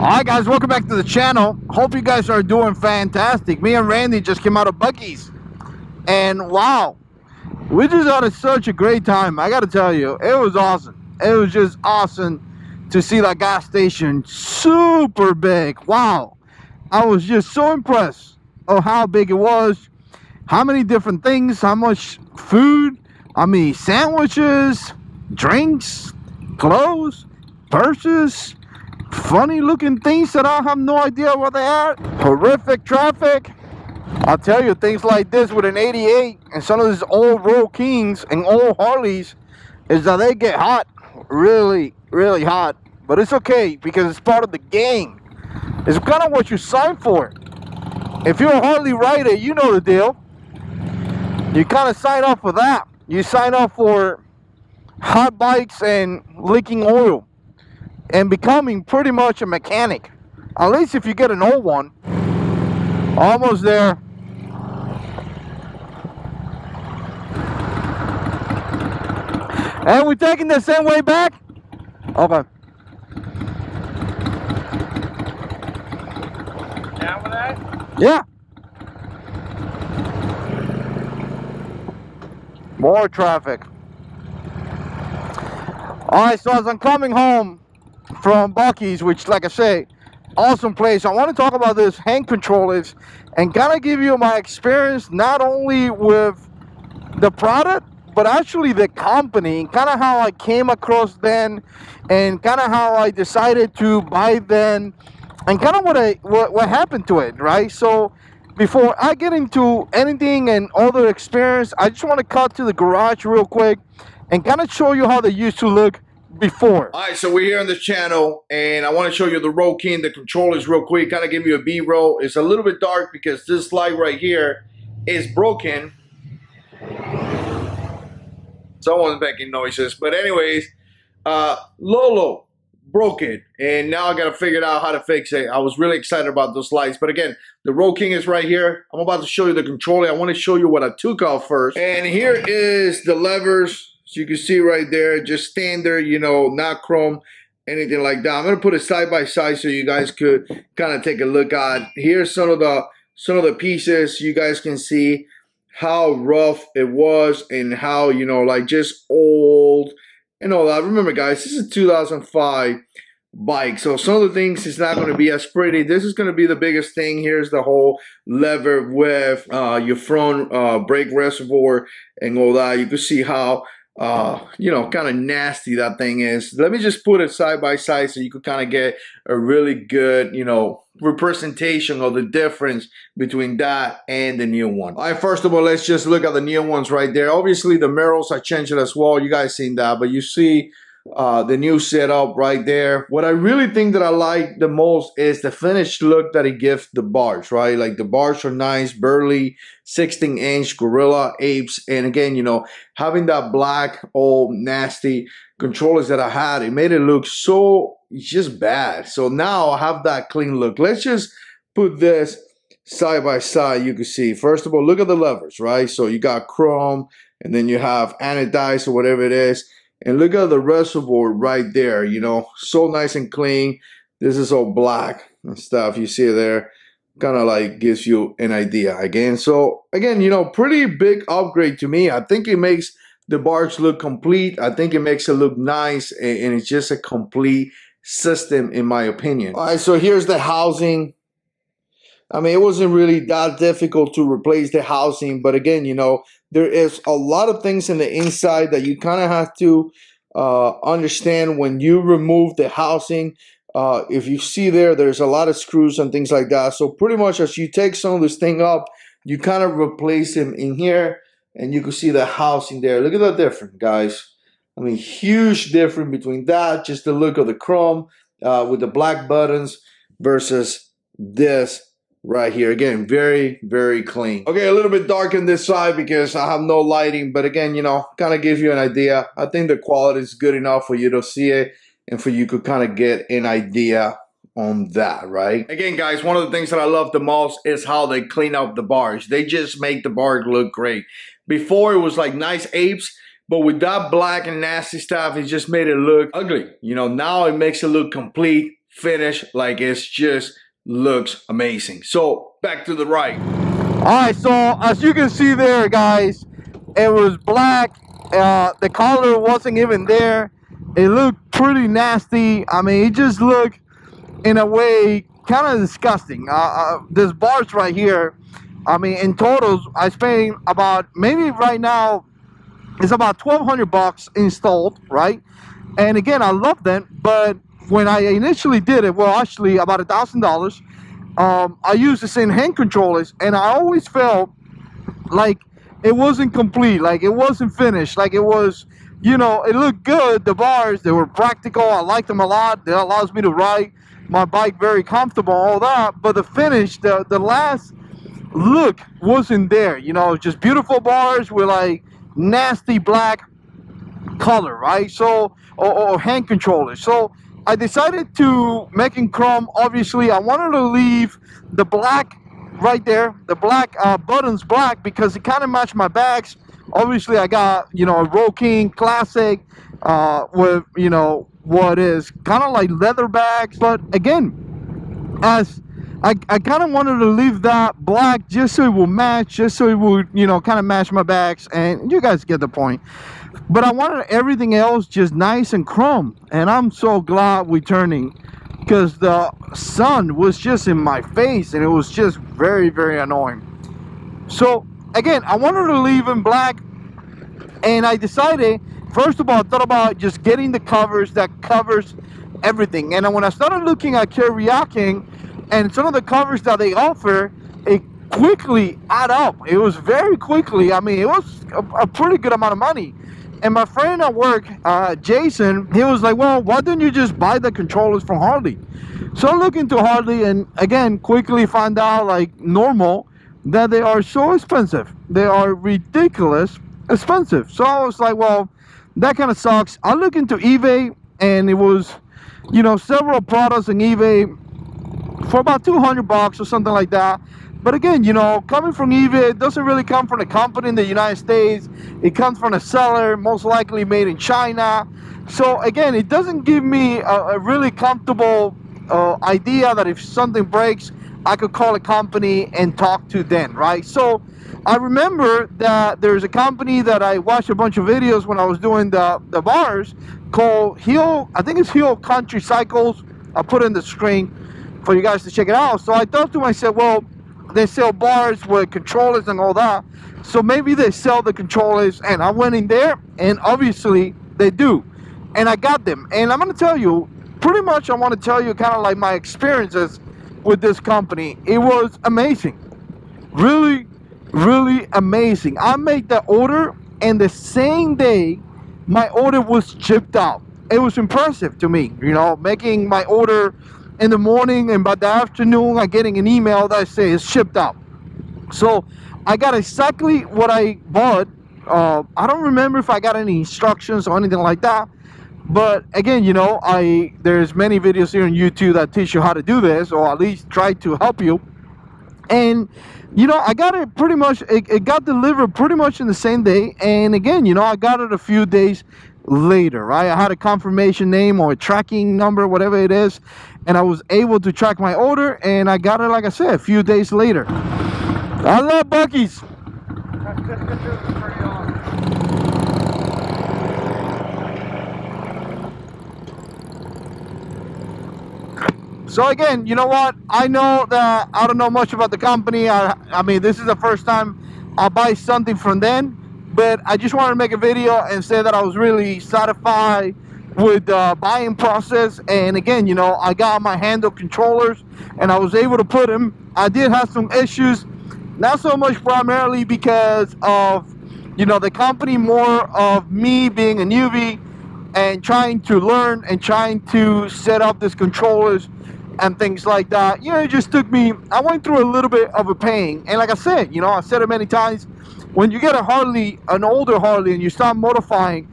Alright guys, welcome back to the channel. Hope you guys are doing fantastic. Me and Randy just came out of Buc-ee's, and wow, we just had such a great time. I gotta tell you, it was awesome. It was just awesome to see that gas station super big. Wow, I was just so impressed of how big it was, how many different things, how much food, I mean sandwiches, drinks, clothes, purses, funny looking things that I have no idea what they are. Horrific traffic. I'll tell you, things like this with an 88 and some of these old Roll Kings and old Harleys is that they get hot, really hot, but it's okay because it's part of the game. It's kind of what you sign for. If you're a Harley rider, you know the deal. You kind of sign up for that. You sign up for hot bikes and leaking oil and becoming pretty much a mechanic, at least if you get an old one. Almost there. And we're taking the same way back. Okay. Down with that? Yeah. More traffic. Alright, so as I'm coming home from Buc-ee's, which, like I say, awesome place, I want to talk about this hand controllers and kind of give you my experience not only with the product but actually the company, and kind of how I came across them and kind of how I decided to buy them and kind of what happened to it, right? So before I get into anything and other experience, I just want to cut to the garage real quick and kind of show you how they used to look before. All right, so we're here on this channel, and I want to show you the Roll King, the controllers real quick, kind of give you a B-roll. It's a little bit dark because this light right here is broken. Someone's making noises, but anyways, Lolo broke it, and now I got to figure out how to fix it. I was really excited about those lights, but again, the Roll King is right here. I'm about to show you the controller. I want to show you what I took off first, and here is the levers. So you can see right there, just standard, you know, not chrome, anything like that. I'm gonna put it side by side so you guys could kind of take a look at. Here's some of the pieces. You guys can see how rough it was and how, you know, like just old and all that. Remember, guys, this is a 2005 bike, so some of the things is not going to be as pretty. This is going to be the biggest thing. Here's the whole lever with your front brake reservoir and all that. You can see how you know, kind of nasty that thing is. Let me just put it side by side so you could kind of get a really good, you know, representation of the difference between that and the new one. All right, first of all, let's just look at the new ones right there. Obviously the mirrors, I changed it as well. You guys seen that, but you see the new setup right there. What I really think that I like the most is the finished look that it gives the bars, right? Like the bars are nice, burly, 16-inch Burly Apes, and again, you know, having that black old nasty controllers that I had, it made it look so just bad. So now I have that clean look. Let's just put this side by side. You can see, first of all, look at the levers, right? So you got chrome, and then you have anodized or whatever it is. And look at the reservoir right there, you know, so nice and clean. This is all black and stuff. You see there, kind of like gives you an idea again. So again, you know, pretty big upgrade to me. I think it makes the bars look complete. I think it makes it look nice, and it's just a complete system in my opinion. All right, so here's the housing. I mean, it wasn't really that difficult to replace the housing, but again, you know, there is a lot of things in the inside that you kind of have to understand when you remove the housing. If you see there's a lot of screws and things like that. So pretty much as you take some of this thing up, you kind of replace them in here, and you can see the housing there. Look at that difference, guys. I mean, huge difference between that, just the look of the chrome with the black buttons versus this right here. Again, very clean. Okay, a little bit dark on this side because I have no lighting, but again, you know, kind of gives you an idea. I think the quality is good enough for you to see it and for you to kind of get an idea on that, right? Again, guys, one of the things that I love the most is how they clean up the bars. They just make the bar look great. Before, it was like nice apes, but with that black and nasty stuff, it just made it look ugly. You know, now it makes it look complete, finish, like it's just looks amazing. So back to the right. All right, so as you can see there, guys, it was black. The color wasn't even there. It looked pretty nasty. I mean, it just looked, in a way, kind of disgusting. This bars right here, I mean, in totals, I spent about, maybe right now, it's about $1,200 installed, right? And again, I love them, but when I initially did it, well, actually about $1,000, I used the same hand controllers, and I always felt like it wasn't complete, like it wasn't finished, like it was, you know, it looked good. The bars, they were practical. I liked them a lot. That allows me to ride my bike very comfortable, all that. But the finish, the last look wasn't there. You know, just beautiful bars with like nasty black color, right? So, or hand controllers. So I decided to make in chrome. Obviously, I wanted to leave the black right there, the black buttons black, because it kind of matched my bags. Obviously, I got, you know, a Road King Classic with, you know, what is kind of like leather bags. But again, as I kind of wanted to leave that black just so it will match, just so it would, you know, kind of match my bags, and you guys get the point. But I wanted everything else just nice and chrome, and I'm so glad we're turning, because the sun was just in my face, and it was just very, very annoying. So again, I wanted to leave in black, and I decided, first of all, I thought about just getting the covers that covers everything. And when I started looking at Karaoke and some of the covers that they offer, it quickly add up. It was very quickly. I mean, it was a pretty good amount of money. And my friend at work, Jason, he was like, well, why don't you just buy the controllers from Harley? So I look into Harley, and again, quickly find out, like normal, that they are so expensive. They are ridiculous expensive. So I was like, well, that kind of sucks. I look into eBay, and it was, you know, several products on eBay for about $200 or something like that. But again, you know, coming from eBay, it doesn't really come from a company in the United States. It comes from a seller, most likely made in China. So again, it doesn't give me a really comfortable idea that if something breaks, I could call a company and talk to them, right? So I remember that there's a company that I watched a bunch of videos when I was doing the bars called Hill, I think it's Hill Country Cycles. I'll put it in the screen for you guys to check it out. So I thought to myself, well, they sell bars with controllers and all that, so maybe they sell the controllers. And I went in there, and obviously they do, and I got them. And I'm gonna tell you, pretty much I want to tell you kind of like my experiences with this company. It was amazing, really, really amazing. I made the order, and the same day my order was shipped out. It was impressive to me, you know, making my order in the morning, and by the afternoon I'm getting an email that says shipped out. So I got exactly what I bought. I don't remember if I got any instructions or anything like that, but again, you know, there's many videos here on YouTube that teach you how to do this, or at least try to help you. And you know, I got it pretty much, it got delivered pretty much in the same day. And again, you know, I got it a few days later, right? I had a confirmation name or a tracking number, whatever it is, and I was able to track my order, and I got it, like I said, a few days later. I love Buc-ee's. So again, you know what? I know that I don't know much about the company. I mean, this is the first time I buy something from them, but I just wanted to make a video and say that I was really satisfied with the buying process. And again, you know, I got my handle controllers, and I was able to put them. I did have some issues, not so much primarily because of, you know, the company, more of me being a newbie and trying to learn and trying to set up these controllers and things like that. You know, it just took me, I went through a little bit of a pain. And like I said, you know, I said it many times, when you get a Harley, an older Harley, and you start modifying,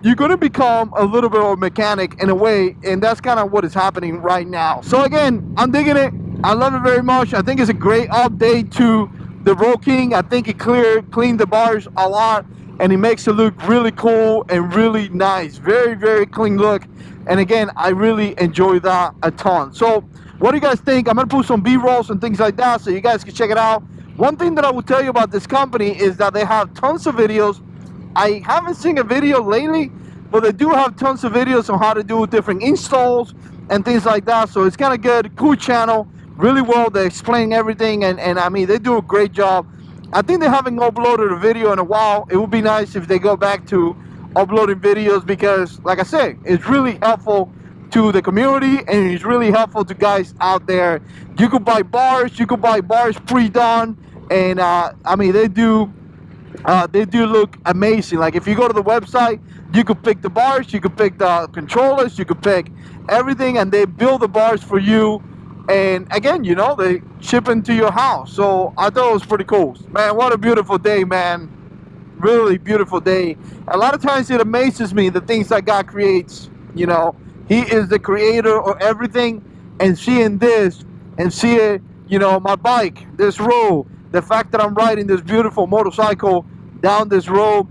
you're going to become a little bit of a mechanic in a way, and that's kind of what is happening right now. So again, I'm digging it. I love it very much. I think it's a great update to the Road King. I think it cleaned the bars a lot, and it makes it look really cool and really nice. Very, very clean look. And again, I really enjoy that a ton. So what do you guys think? I'm gonna put some B-rolls and things like that so you guys can check it out. One thing that I will tell you about this company is that they have tons of videos. I haven't seen a video lately, but they do have tons of videos on how to do different installs and things like that. So it's kind of good, cool channel, really well. They explain everything, and I mean, they do a great job. I think they haven't uploaded a video in a while. It would be nice if they go back to uploading videos, because like I said, it's really helpful to the community and it's really helpful to guys out there. You could buy bars, pre-done, and I mean, they do look amazing. Like if you go to the website, you could pick the bars, you could pick the controllers, you could pick everything, and they build the bars for you. And again, you know, they ship into your house. So I thought it was pretty cool. Man, what a beautiful day, man. Really beautiful day. A lot of times it amazes me the things that God creates. You know, He is the creator of everything. And seeing this and seeing, you know, my bike, this road, the fact that I'm riding this beautiful motorcycle down this road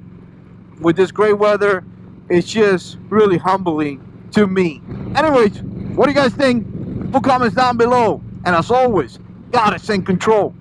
with this great weather, it's just really humbling to me. Anyways, what do you guys think? Put comments down below. And as always, God is in control.